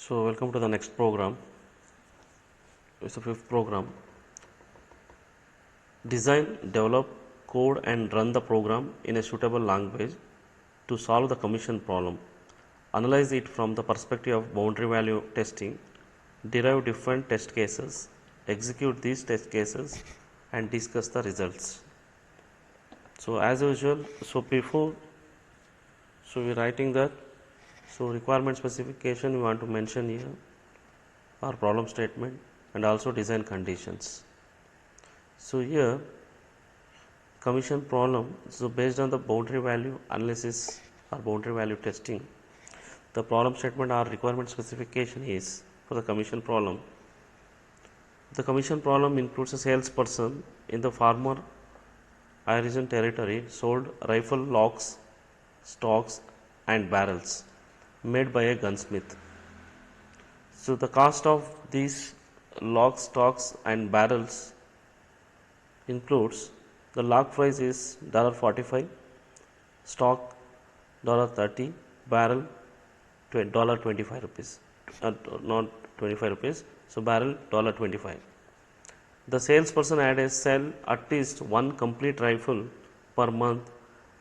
So, welcome to the next program. It's the fifth program. Design, develop, code and run the program in a suitable language to solve the commission problem. Analyze it from the perspective of boundary value testing. Derive different test cases. Execute these test cases and discuss the results. So, as usual, we're writing that. So, requirement specification we want to mention here, our problem statement and also design conditions. So, here commission problem, so based on the boundary value analysis or boundary value testing, the problem statement or requirement specification is for the commission problem. The commission problem includes a salesperson in the former origin territory sold rifle locks, stocks and barrels made by a gunsmith. So, the cost of these locks, stocks and barrels includes the lock price is $45, stock $30, barrel $25, not 25 rupees. So, barrel $25. The salesperson had to sell at least one complete rifle per month,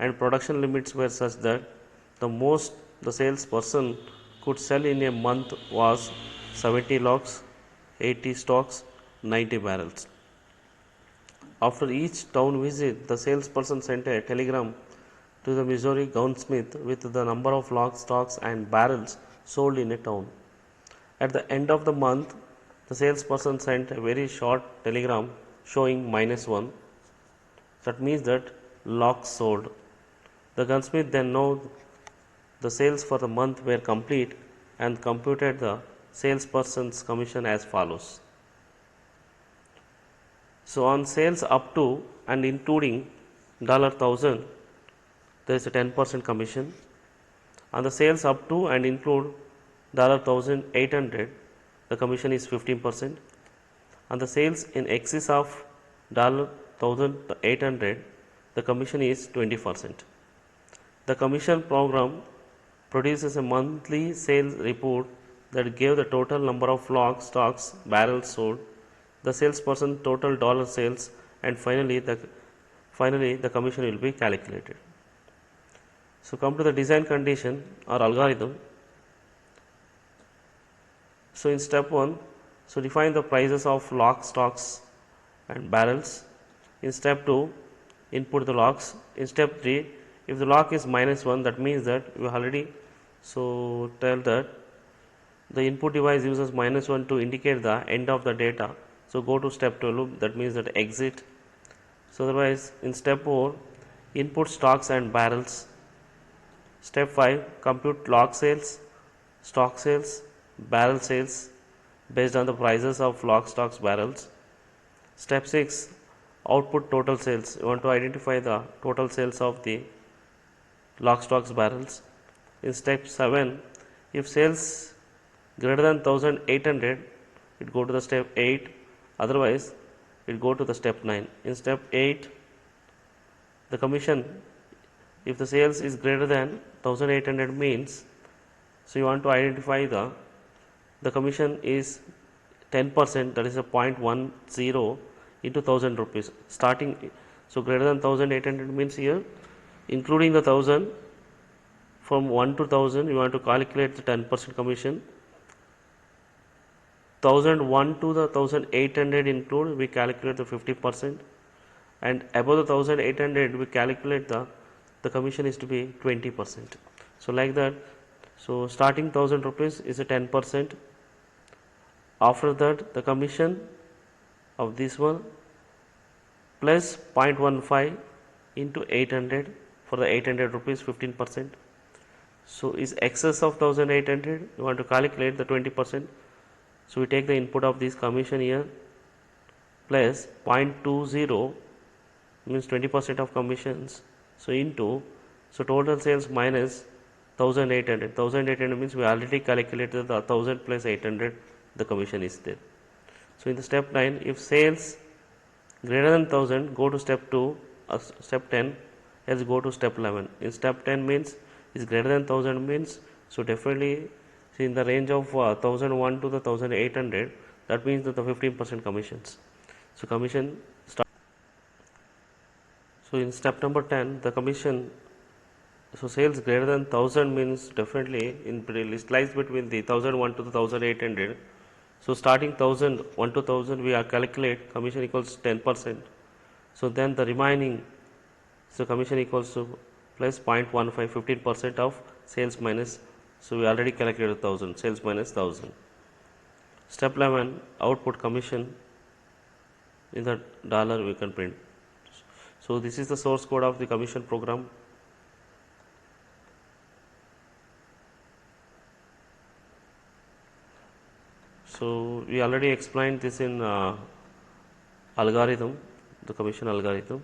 and production limits were such that the most the salesperson could sell in a month was 70 locks, 80 stocks, 90 barrels. After each town visit, the salesperson sent a telegram to the Missouri gunsmith with the number of locks, stocks and barrels sold in a town. At the end of the month, the salesperson sent a very short telegram showing -1. That means that locks sold. The gunsmith then know the sales for the month were complete and computed the salesperson's commission as follows. So, on sales up to and including $1,000, there is a 10% commission. On the sales up to and include $1,800, the commission is 15%. On the sales in excess of $1,800, the commission is 20%. The commission program produces a monthly sales report that gave the total number of locks, stocks, barrels sold, the salesperson total dollar sales, and finally the commission will be calculated. So, come to the design condition or algorithm. So, in step 1, so define the prices of locks, stocks and barrels. In step 2, input the locks. In step 3, if the lock is -1, that means that we already tell that the input device uses -1 to indicate the end of the data. So, go to step 2 loop, that means that exit. So, otherwise in step 4, input stocks and barrels. Step 5, compute lock sales, stock sales, barrel sales based on the prices of lock, stocks, barrels. Step 6, output total sales. You want to identify the total sales of the lock, stocks, barrels. In step 7, if sales greater than 1800, it go to the step 8, otherwise it go to the step 9. In step 8, the commission, if the sales is greater than 1800 means, so you want to identify the commission is 10%, that is a 0.10 into 1000 rupees starting. So, greater than 1800 means here including the 1000, from 1 to 1000 you want to calculate the 10% commission. 1001 to the 1800 include, we calculate the 50%, and above the 1800 we calculate the commission is to be 20%. So, like that. So, starting 1000 rupees is a 10%. After that the commission of this one plus 0.15 into 800, for the 800 rupees 15%. So, is excess of 1800, you want to calculate the 20%. So, we take the input of this commission here plus 0.20 means 20% of commissions. So, into, so total sales minus 1800. 1800 means we already calculated the 1000 plus 800, the commission is there. So, in the step 9, if sales greater than 1000, go to step 2, step 10, else go to step 11. In step 10 means is greater than 1000 means, so definitely So in the range of 1001 to the 1800, that means that the 15% commissions. So commission start. So in step number 10, the commission, so sales greater than 1000 means definitely in list lies between the 1001 to the 1800. So starting 1000 1 to 1000 we are calculate commission equals 10%. So then the remaining, so commission equals to plus 0.15 15% of sales minus, so we already calculated 1000, sales minus 1000. Step 11, output commission in the dollar we can print. So this is the source code of the commission program. So we already explained this in algorithm, the commission algorithm.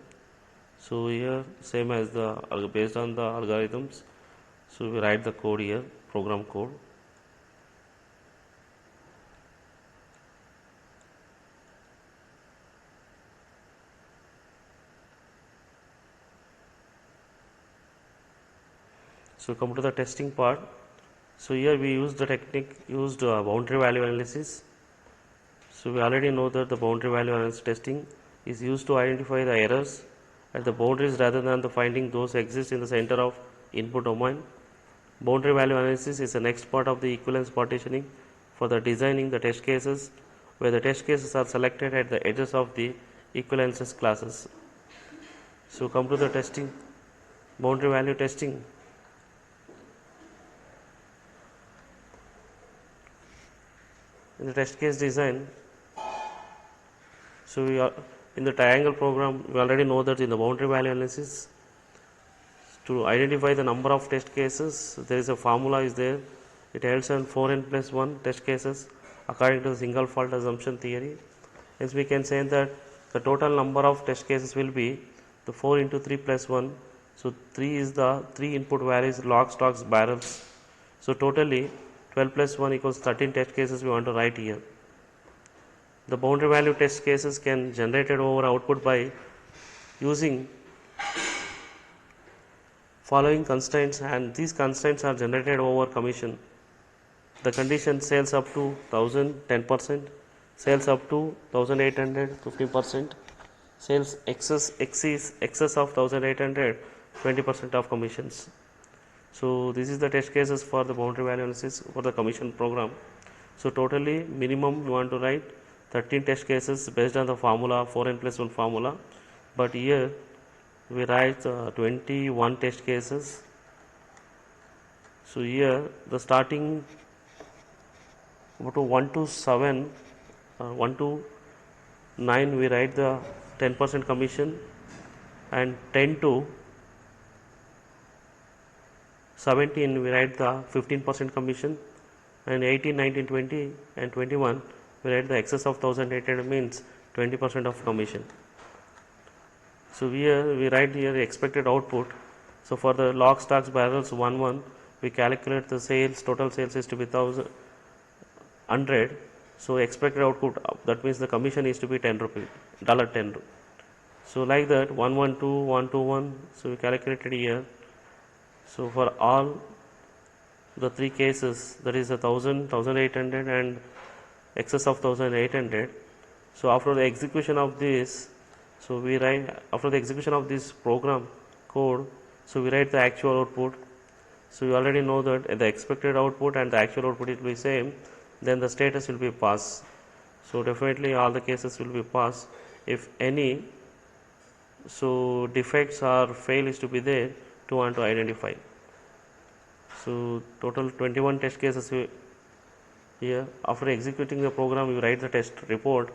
So here same as the based on the algorithms, so we write the code here, program code. So come to the testing part. So here we use the technique used boundary value analysis. So we already know that the boundary value analysis testing is used to identify the errors at the boundaries rather than the finding those exist in the center of input domain. Boundary value analysis is the next part of the equivalence partitioning for the designing the test cases, where the test cases are selected at the edges of the equivalences classes. So come to the testing, boundary value testing. In the test case design, so we are in the triangle program, we already know that in the boundary value analysis, to identify the number of test cases, there is a formula is there. It helps on 4n plus 1 test cases according to the single fault assumption theory. Hence we can say that the total number of test cases will be the 4 into 3 plus 1. So 3 is the 3 input values, logs, stocks, barrels. So totally 12 plus 1 equals 13 test cases we want to write here. The boundary value test cases can generated over output by using following constraints, and these constraints are generated over commission. The condition sales up to 1000 10%, sales up to 1800 15%, sales excess of 1800 20% of commissions. So this is the test cases for the boundary value analysis for the commission program. So totally minimum we want to write 13 test cases based on the formula 4n plus 1 formula, but here we write 21 test cases. So here the starting to 1 to 7, 1 to 9 we write the 10% commission, and 10 to 17 we write the 15% commission, and 18, 19, 20 and 21 we write the excess of 1800 means 20% of commission. So here we write here the expected output. So for the log, stocks, barrels 1 we calculate the sales, total sales is to be 100. So expected output, that means the commission is to be 10 rupees, $10. So like that 112, 121, so we calculated here. So for all the three cases, that is 1000, 1800 and excess of 1800. So after the execution of this, so we write after the execution of this program code, so we write the actual output. So you already know that the expected output and the actual output will be same, then the status will be pass. So definitely all the cases will be pass. If any so defects or fail is to be there to want to identify. So total 21 test cases here. After executing the program, you write the test report,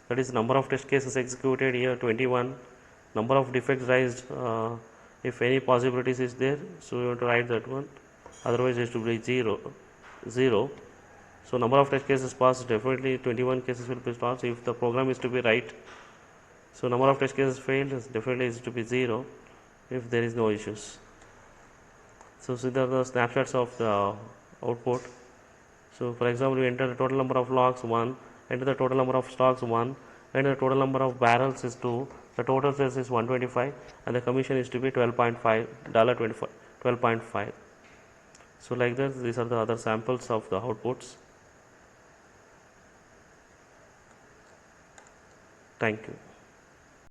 that is number of test cases executed here 21, number of defects raised, if any possibilities is there, so you have to write that one, otherwise it should be 0. So number of test cases passed, definitely 21 cases will be passed if the program is to be right. So number of test cases failed definitely is to be 0 if there is no issues. So these are the snapshots of the output. So for example, we enter the total number of logs 1, enter the total number of stocks 1, enter the total number of barrels is 2, the total sales is 125, and the commission is to be $12.5. So, like this, these are the other samples of the outputs. Thank you.